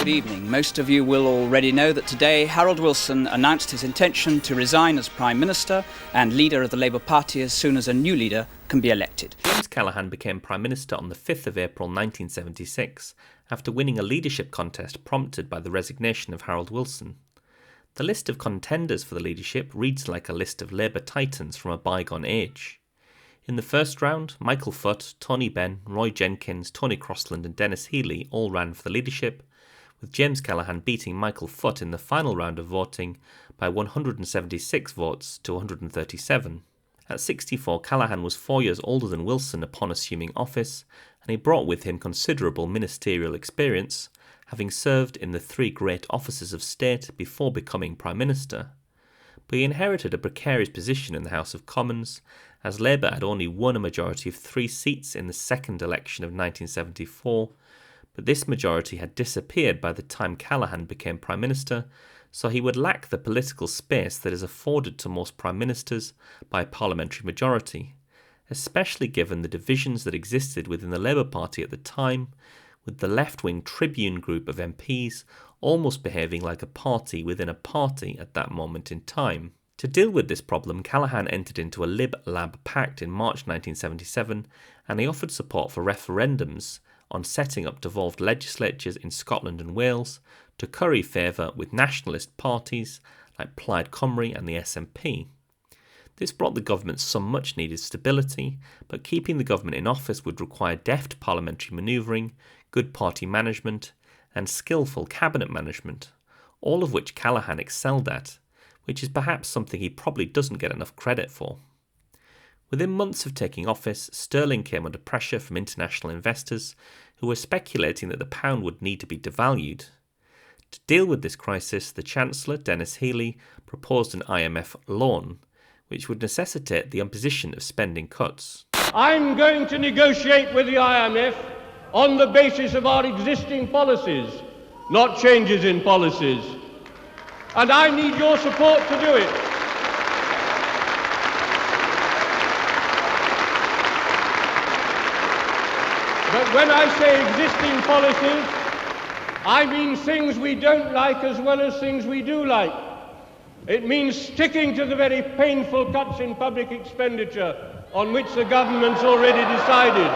good evening. Most of you will already know that today Harold Wilson announced his intention to resign as Prime Minister and leader of the Labour Party as soon as a new leader can be elected. James Callaghan became Prime Minister on the 5th of April 1976 after winning a leadership contest prompted by the resignation of Harold Wilson. The list of contenders for the leadership reads like a list of Labour titans from a bygone age. In the first round, Michael Foot, Tony Benn, Roy Jenkins, Tony Crosland and Dennis Healey all ran for the leadership, with James Callaghan beating Michael Foot in the final round of voting by 176 votes to 137. At 64, Callaghan was 4 years older than Wilson upon assuming office, and he brought with him considerable ministerial experience, having served in the three great offices of state before becoming Prime Minister. But he inherited a precarious position in the House of Commons, as Labour had only won a majority of 3 seats in the second election of 1974, but this majority had disappeared by the time Callaghan became Prime Minister, so he would lack the political space that is afforded to most Prime Ministers by a parliamentary majority, especially given the divisions that existed within the Labour Party at the time, with the left-wing Tribune group of MPs almost behaving like a party within a party at that moment in time. To deal with this problem, Callaghan entered into a Lib-Lab pact in March 1977, and he offered support for referendums on setting up devolved legislatures in Scotland and Wales to curry favour with nationalist parties like Plaid Cymru and the SNP. This brought the government some much-needed stability, but keeping the government in office would require deft parliamentary manoeuvring, good party management, and skillful cabinet management, all of which Callaghan excelled at, which is perhaps something he probably doesn't get enough credit for. Within months of taking office, sterling came under pressure from international investors who were speculating that the pound would need to be devalued. To deal with this crisis, the Chancellor, Dennis Healey, proposed an IMF loan, which would necessitate the imposition of spending cuts. I'm going to negotiate with the IMF on the basis of our existing policies, not changes in policies. And I need your support to do it. But when I say existing policies, I mean things we don't like as well as things we do like. It means sticking to the very painful cuts in public expenditure on which the government's already decided.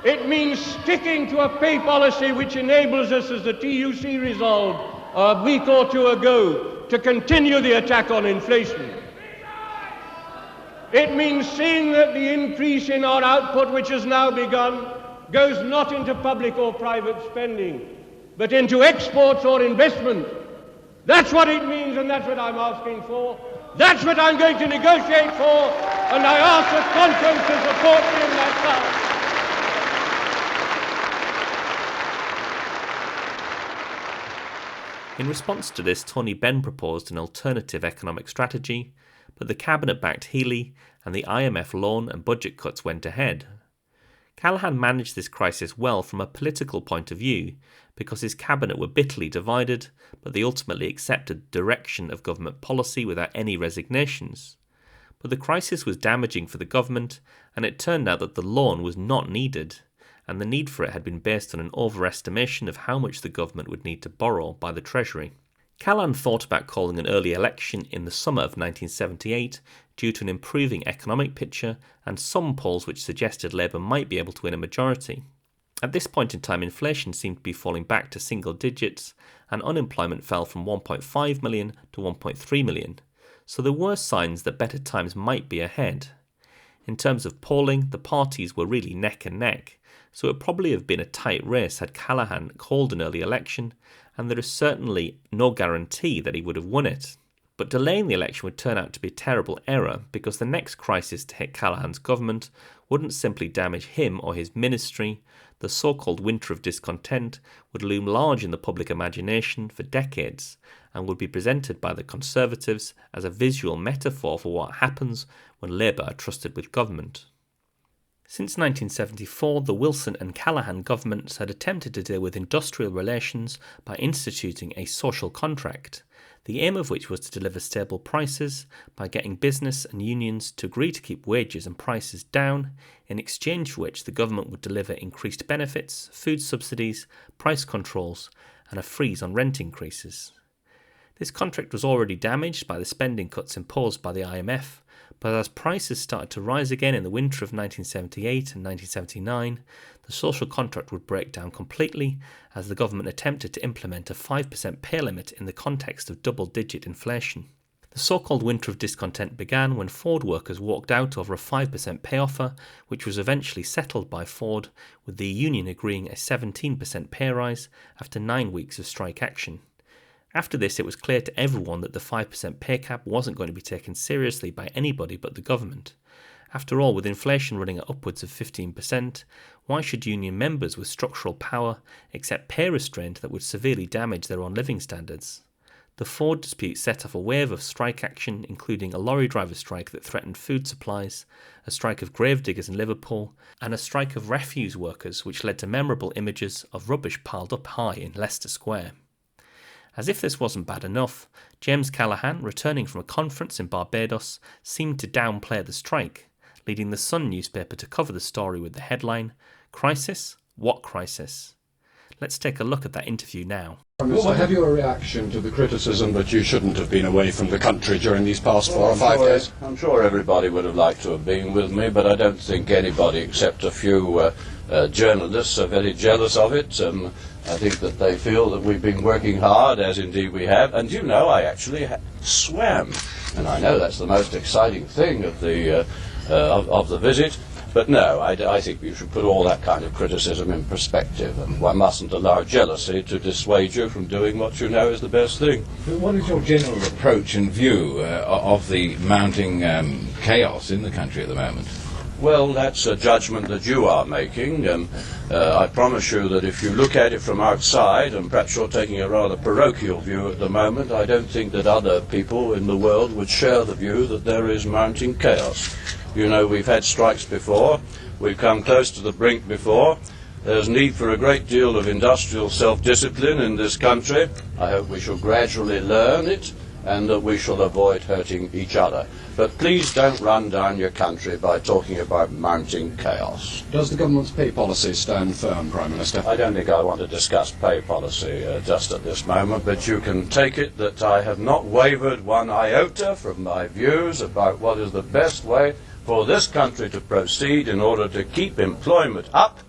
It means sticking to a pay policy which enables us, as the TUC resolved a week or two ago, to continue the attack on inflation. It means seeing that the increase in our output, which has now begun, goes not into public or private spending, but into exports or investment. That's what it means, and that's what I'm asking for. That's what I'm going to negotiate for, and I ask the conference to support me in that task. In response to this, Tony Benn proposed an alternative economic strategy, but the Cabinet backed Healey, and the IMF loan and budget cuts went ahead. Callaghan managed this crisis well from a political point of view, because his cabinet were bitterly divided, but they ultimately accepted the direction of government policy without any resignations. But the crisis was damaging for the government, and it turned out that the loan was not needed, and the need for it had been based on an overestimation of how much the government would need to borrow by the Treasury. Callaghan thought about calling an early election in the summer of 1978 due to an improving economic picture and some polls which suggested Labour might be able to win a majority. At this point in time, inflation seemed to be falling back to single digits, and unemployment fell from 1.5 million to 1.3 million, so there were signs that better times might be ahead. In terms of polling, the parties were really neck and neck, so it would probably have been a tight race had Callaghan called an early election, and there is certainly no guarantee that he would have won it. But delaying the election would turn out to be a terrible error, because the next crisis to hit Callaghan's government wouldn't simply damage him or his ministry. The so-called Winter of Discontent would loom large in the public imagination for decades, and would be presented by the Conservatives as a visual metaphor for what happens when Labour are trusted with government. Since 1974, the Wilson and Callaghan governments had attempted to deal with industrial relations by instituting a social contract. the aim of which was to deliver stable prices by getting business and unions to agree to keep wages and prices down, in exchange for which the government would deliver increased benefits, food subsidies, price controls, and a freeze on rent increases. This contract was already damaged by the spending cuts imposed by the IMF, but as prices started to rise again in the winter of 1978 and 1979, the social contract would break down completely as the government attempted to implement a 5% pay limit in the context of double-digit inflation. The so-called Winter of Discontent began when Ford workers walked out over a 5% pay offer, which was eventually settled by Ford, with the union agreeing a 17% pay rise after 9 weeks of strike action. After this, it was clear to everyone that the 5% pay cap wasn't going to be taken seriously by anybody but the government. After all, with inflation running at upwards of 15%, why should union members with structural power accept pay restraint that would severely damage their own living standards? The Ford dispute set off a wave of strike action, including a lorry driver strike that threatened food supplies, a strike of gravediggers in Liverpool, and a strike of refuse workers which led to memorable images of rubbish piled up high in Leicester Square. As if this wasn't bad enough, James Callaghan, returning from a conference in Barbados, seemed to downplay the strike, leading the Sun newspaper to cover the story with the headline, "Crisis? What crisis?" Let's take a look at that interview now. Well, have you a reaction to the criticism that you shouldn't have been away from the country during these past 4 or 5 days? I'm sure everybody would have liked to have been with me, but I don't think anybody except a few journalists are very jealous of it. I think that they feel that we've been working hard, as indeed we have. And you know, I actually swam, and I know that's the most exciting thing of the visit. But no, I think you should put all that kind of criticism in perspective, and one mustn't allow jealousy to dissuade you from doing what you know is the best thing. What is your general approach and view of the mounting chaos in the country at the moment? Well, that's a judgment that you are making. I promise you that if you look at it from outside, and perhaps you're taking a rather parochial view at the moment, I don't think that other people in the world would share the view that there is mounting chaos. You know, we've had strikes before, we've come close to the brink before. There's need for a great deal of industrial self-discipline in this country. I hope we shall gradually learn it, and that we shall avoid hurting each other. But please don't run down your country by talking about mounting chaos. Does the government's pay policy stand firm, Prime Minister? I don't think I want to discuss pay policy just at this moment, but you can take it that I have not wavered one iota from my views about what is the best way for this country to proceed in order to keep employment up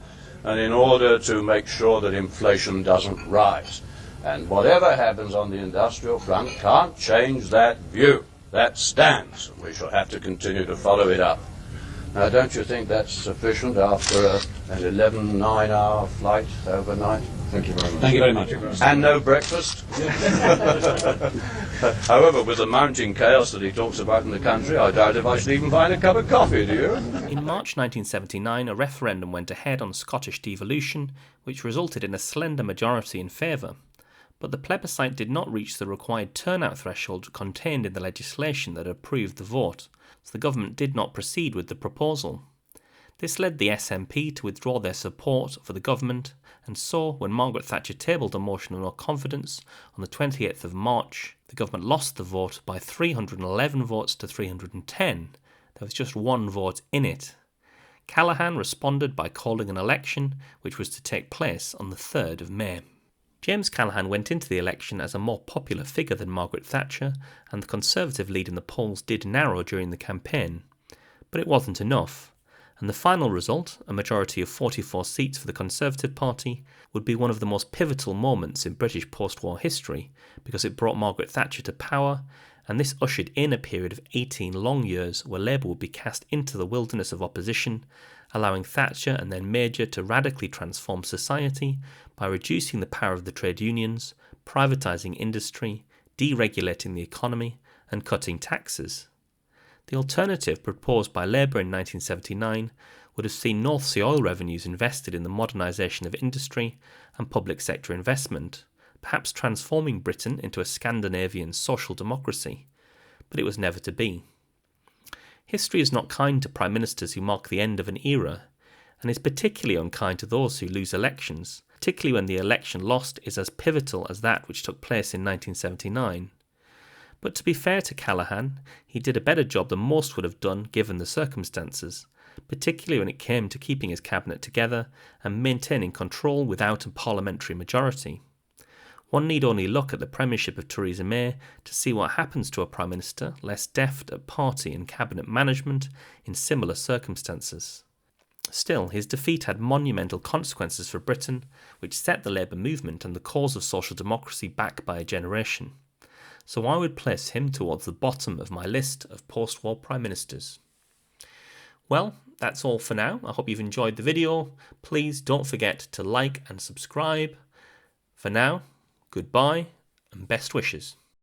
and in order to make sure that inflation doesn't rise. And whatever happens on the industrial front can't change that view. That stands. We shall have to continue to follow it up. Now, don't you think that's sufficient after an 11 9-hour flight overnight? Thank you very much. Thank you very much. And no breakfast? However, with the mounting chaos that he talks about in the country, I doubt if I should even find a cup of coffee, do you? In March 1979, a referendum went ahead on Scottish devolution, which resulted in a slender majority in favour. But the plebiscite did not reach the required turnout threshold contained in the legislation that approved the vote, so the government did not proceed with the proposal. This led the SNP to withdraw their support for the government, and so, when Margaret Thatcher tabled a motion of no confidence on the 28th of March, the government lost the vote by 311 votes to 310. There was just one vote in it. Callaghan responded by calling an election, which was to take place on the 3rd of May. James Callaghan went into the election as a more popular figure than Margaret Thatcher, and the Conservative lead in the polls did narrow during the campaign. But it wasn't enough, and the final result, a majority of 44 seats for the Conservative Party, would be one of the most pivotal moments in British post-war history, because it brought Margaret Thatcher to power, and this ushered in a period of 18 long years where Labour would be cast into the wilderness of opposition, allowing Thatcher and then Major to radically transform society by reducing the power of the trade unions, privatising industry, deregulating the economy, and cutting taxes. The alternative proposed by Labour in 1979 would have seen North Sea oil revenues invested in the modernisation of industry and public sector investment, perhaps transforming Britain into a Scandinavian social democracy, but it was never to be. History is not kind to prime ministers who mark the end of an era, and is particularly unkind to those who lose elections, particularly when the election lost is as pivotal as that which took place in 1979. But to be fair to Callaghan, he did a better job than most would have done given the circumstances, particularly when it came to keeping his cabinet together and maintaining control without a parliamentary majority. One need only look at the premiership of Theresa May to see what happens to a Prime Minister less deft at party and cabinet management in similar circumstances. Still, his defeat had monumental consequences for Britain, which set the Labour movement and the cause of social democracy back by a generation. So I would place him towards the bottom of my list of post-war Prime Ministers. Well, that's all for now. I hope you've enjoyed the video. Please don't forget to like and subscribe. For now, goodbye and best wishes.